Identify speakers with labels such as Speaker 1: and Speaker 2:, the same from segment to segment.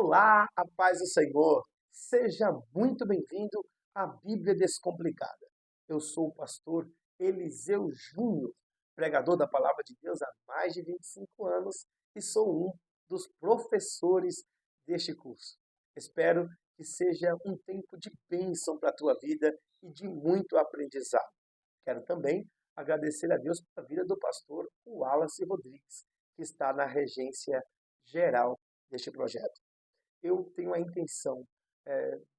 Speaker 1: Olá, a paz do Senhor. Seja muito bem-vindo à Bíblia Descomplicada. Eu sou o pastor Eliseu Júnior, pregador da Palavra de Deus há mais de 25 anos e sou um dos professores deste curso. Espero que seja um tempo de bênção para a tua vida e de muito aprendizado. Quero também agradecer a Deus pela vida do pastor Wallace Rodrigues, que está na regência geral deste projeto. Eu tenho a intenção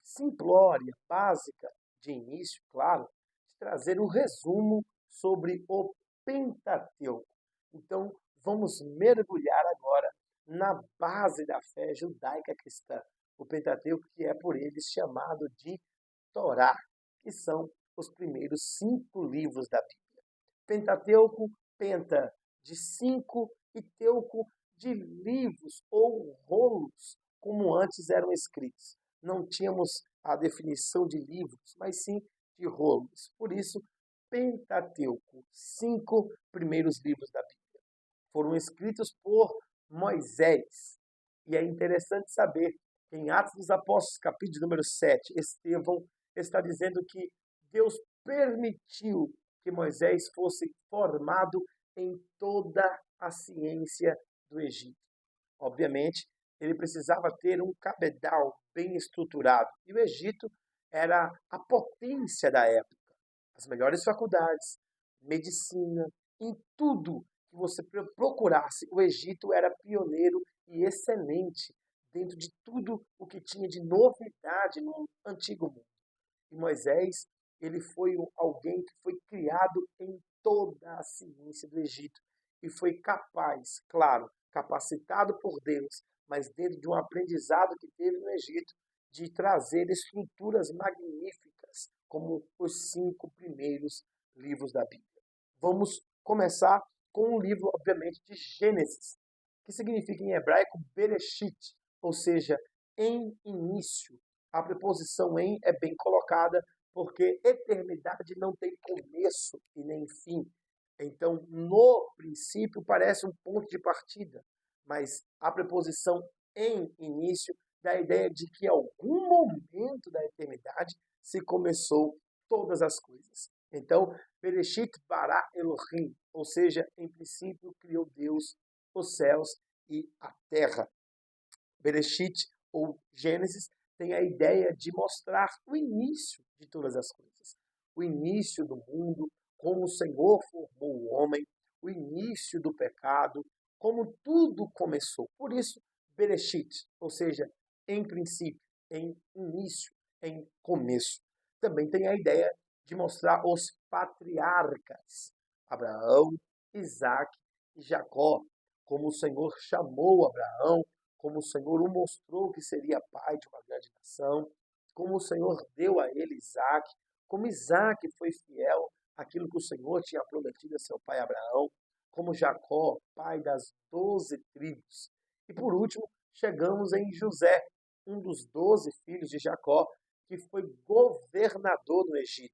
Speaker 1: simplória, básica, de início, claro, de trazer um resumo sobre o Pentateuco. Então, vamos mergulhar agora na base da fé judaica cristã, o Pentateuco, que é por eles chamado de Torá, que são os primeiros 5 livros da Bíblia. Pentateuco, penta de 5 e teuco de livros ou rolos, como antes eram escritos. Não tínhamos a definição de livros, mas sim de rolos. Por isso, Pentateuco, 5 primeiros livros da Bíblia, foram escritos por Moisés. E é interessante saber que em Atos dos Apóstolos, capítulo número 7, Estevão está dizendo que Deus permitiu que Moisés fosse formado em toda a ciência do Egito. Obviamente, ele precisava ter um cabedal bem estruturado. E o Egito era a potência da época. As melhores faculdades, medicina, em tudo que você procurasse, o Egito era pioneiro e excelente dentro de tudo o que tinha de novidade no antigo mundo. E Moisés, ele foi alguém que foi criado em toda a ciência do Egito e foi capaz, claro, capacitado por Deus, mas dentro de um aprendizado que teve no Egito, de trazer estruturas magníficas, como os 5 primeiros livros da Bíblia. Vamos começar com um livro, obviamente, de Gênesis, que significa em hebraico Bereshit, ou seja, em início. A preposição em é bem colocada, porque eternidade não tem começo e nem fim. Então, no princípio, parece um ponto de partida, mas a preposição em início dá a ideia de que em algum momento da eternidade se começou todas as coisas. Então, Bereshit bara Elohim, ou seja, em princípio criou Deus os céus e a terra. Bereshit, ou Gênesis, tem a ideia de mostrar o início de todas as coisas. O início do mundo, como o Senhor formou o homem, o início do pecado, como tudo começou. Por isso, Bereshit, ou seja, em princípio, em início, em começo. Também tem a ideia de mostrar os patriarcas, Abraão, Isaac e Jacó, como o Senhor chamou Abraão, como o Senhor o mostrou que seria pai de uma grande nação, como o Senhor deu a ele Isaac, como Isaac foi fiel àquilo que o Senhor tinha prometido a seu pai Abraão, como Jacó, pai das 12 tribos. E por último, chegamos em José, um dos 12 filhos de Jacó, que foi governador no Egito.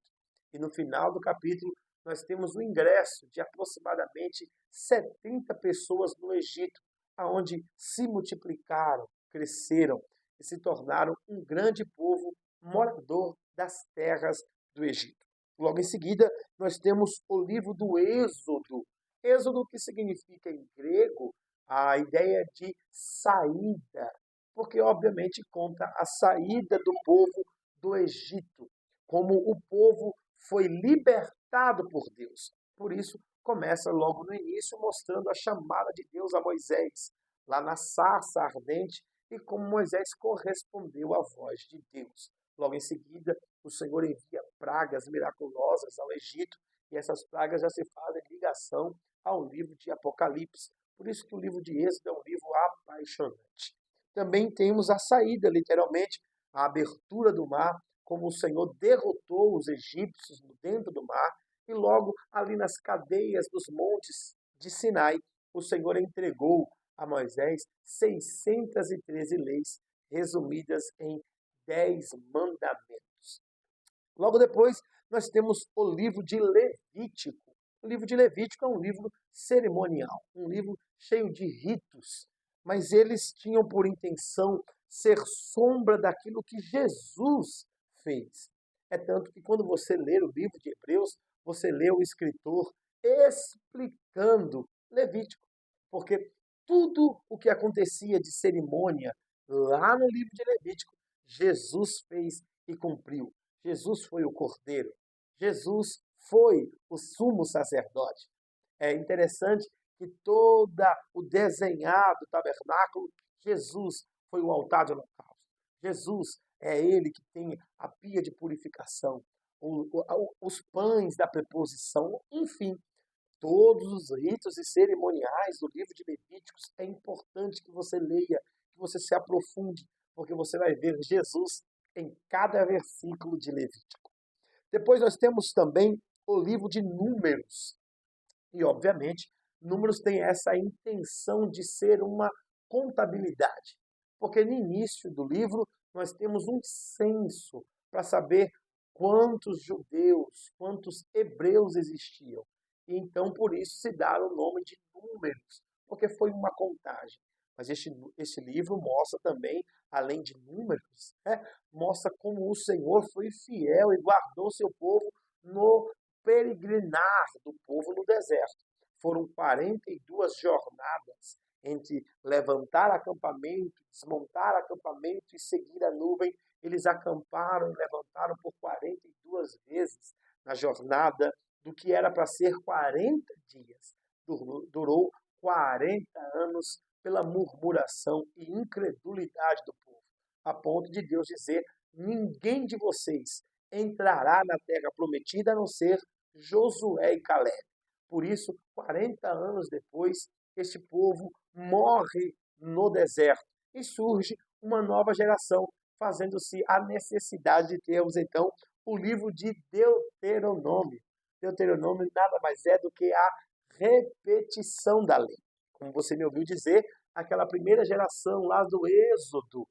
Speaker 1: E no final do capítulo, nós temos o ingresso de aproximadamente 70 pessoas no Egito, aonde se multiplicaram, cresceram e se tornaram um grande povo morador das terras do Egito. Logo em seguida, nós temos o livro do Êxodo. Êxodo, que significa em grego a ideia de saída, porque obviamente conta a saída do povo do Egito, como o povo foi libertado por Deus. Por isso, começa logo no início mostrando a chamada de Deus a Moisés, lá na sarça ardente, e como Moisés correspondeu à voz de Deus. Logo em seguida, o Senhor envia pragas miraculosas ao Egito, e essas pragas já se fazem ligação ao livro de Apocalipse. Por isso que o livro de Êxodo é um livro apaixonante. Também temos a saída, literalmente, a abertura do mar, como o Senhor derrotou os egípcios dentro do mar, e logo ali nas cadeias dos montes de Sinai, o Senhor entregou a Moisés 613 leis, resumidas em 10 mandamentos. Logo depois, nós temos o livro de Levítico. O livro de Levítico é um livro cerimonial, um livro cheio de ritos, mas eles tinham por intenção ser sombra daquilo que Jesus fez. É tanto que quando você ler o livro de Hebreus, você lê o escritor explicando Levítico, porque tudo o que acontecia de cerimônia lá no livro de Levítico, Jesus fez e cumpriu. Jesus foi o Cordeiro. Jesus foi o sumo sacerdote. É interessante que todo o desenhar do tabernáculo, Jesus foi o altar de holocausto. Jesus é ele que tem a pia de purificação, os pães da preposição, enfim, todos os ritos e cerimoniais do livro de Levíticos. É importante que você leia, que você se aprofunde, porque você vai ver Jesus em cada versículo de Levítico. Depois nós temos também o livro de Números. E, obviamente, Números tem essa intenção de ser uma contabilidade, porque no início do livro nós temos um censo para saber quantos judeus, quantos hebreus existiam. E então, por isso, se dá o nome de Números, porque foi uma contagem. Mas este livro mostra também, além de números, né, mostra como o Senhor foi fiel e guardou seu povo no peregrinar do povo no deserto. Foram 42 jornadas entre levantar acampamento, desmontar acampamento e seguir a nuvem. Eles acamparam e levantaram por 42 vezes na jornada do que era para ser 40 dias. Durou 40 anos pela murmuração e incredulidade do povo, a ponto de Deus dizer: ninguém de vocês entrará na terra prometida a não ser Josué e Caleb. Por isso, 40 anos depois, este povo morre no deserto e surge uma nova geração, fazendo-se a necessidade de termos então o livro de Deuteronômio. Deuteronômio nada mais é do que a repetição da lei. Como você me ouviu dizer, aquela primeira geração lá do Êxodo,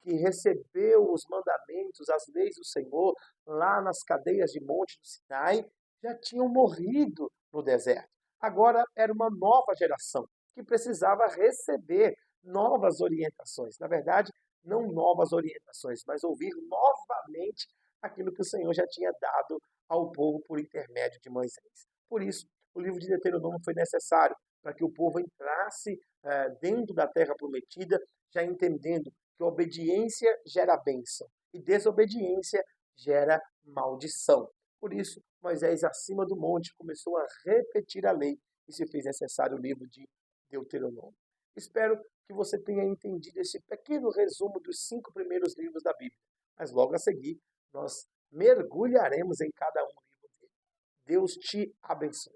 Speaker 1: que recebeu os mandamentos, as leis do Senhor, lá nas cadeias de Monte do Sinai, já tinham morrido no deserto. Agora era uma nova geração que precisava receber novas orientações. Na verdade, não novas orientações, mas ouvir novamente aquilo que o Senhor já tinha dado ao povo por intermédio de Moisés. Por isso, o livro de Deuteronômio foi necessário para que o povo entrasse dentro da terra prometida, já entendendo que obediência gera bênção e desobediência gera maldição. Por isso, Moisés, acima do monte, começou a repetir a lei e se fez necessário o livro de Deuteronômio. Espero que você tenha entendido esse pequeno resumo dos 5 primeiros livros da Bíblia, mas logo a seguir nós mergulharemos em cada um livro dele. Deus te abençoe.